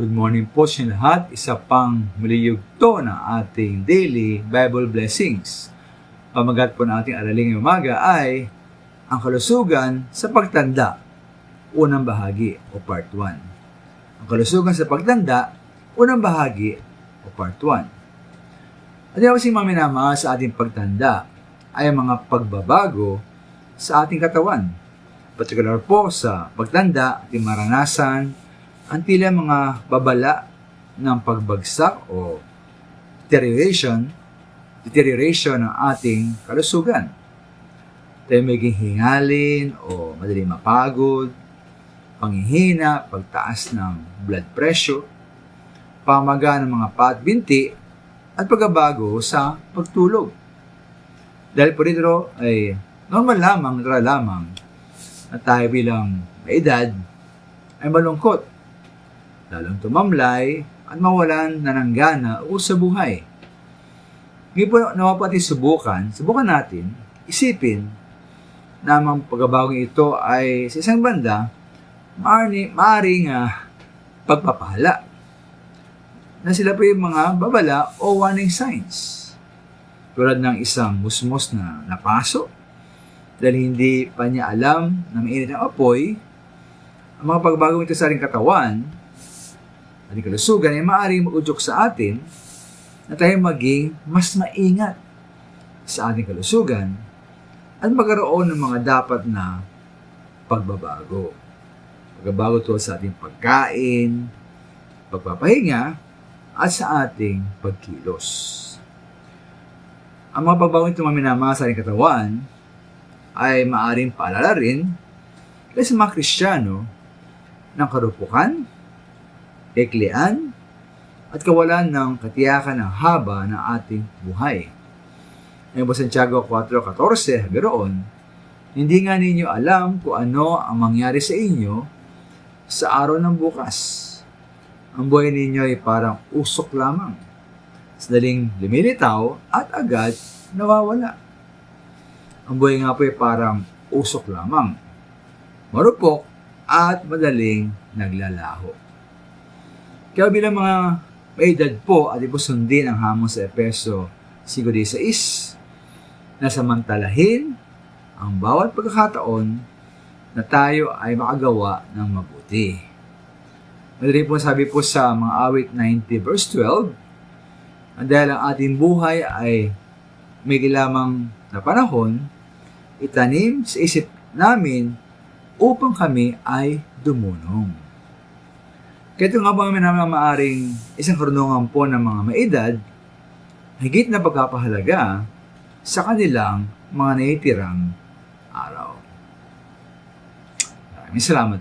Good morning po sa inyo lahat. Isa pang muli yugto ng ating daily Bible blessings. Pamagat po ng ating araling ngayong umaga ay ang kalusugan sa pagtanda, unang bahagi o part 1. Ang kalusugan sa pagtanda, unang bahagi o part 1. At yung kasing mga minamahal sa ating pagtanda ay ang mga pagbabago sa ating katawan. Particular po sa pagtanda, ating maranasan ang tila mga babala ng pagbagsak o deterioration ng ating kalusugan. Tayo maging hingalin o madaling mapagod, panghihina, pagtaas ng blood pressure, pamaga ng mga paa at binti, at pagbabago sa pagtulog. Dahil po dito ay normal lamang na tayo bilang may edad ay malungkot, lalong tumamlay at mawalan na ng gana o sa buhay. Ngayon po naman pati subukan natin, isipin na ang pagbabagong ito ay sa isang banda, maaaring pagpapala na sila po yung mga babala o warning signs. Tulad ng isang musmos na napaso dahil hindi pa niya alam na mainit ang apoy, ang mga pagbagong ito sa ating katawan, ating kalusugan ay maaaring mag-udyok sa atin na tayo maging mas maingat sa ating kalusugan at magkaroon ng mga dapat na pagbabago. Pagbabago to sa ating pagkain, pagpapahinga, at sa ating pagkilos. Ang mga pagbabago ito maminama sa ating katawan ay maaaring paalala rin sa mga Kristiyano ng karupukan, eklian, at kawalan ng katiyakan ng haba ng ating buhay. Ngayon po Santiago 4:14, ganoon, hindi nga ninyo alam kung ano ang mangyari sa inyo sa araw ng bukas. Ang buhay ninyo ay parang usok lamang, sadaling lumilitaw at agad nawawala. Ang buhay nga po ay parang usok lamang, marupok at madaling naglalaho. Kaya bilang mga may edad po at ipusundin ang hamon sa Efeso 5:16 na samantalahin ang bawat pagkakataon na tayo ay makagawa ng mabuti. Madali po sabi po sa mga awit 90:12, dahil ang ating buhay ay may lamang na panahon, itanim sa isip namin upang kami ay dumunong. Kaya ito nga ba maaring isang karunungan po ng mga maedad, higit na pagkapahalaga sa kanilang mga naitirang araw. Maraming salamat.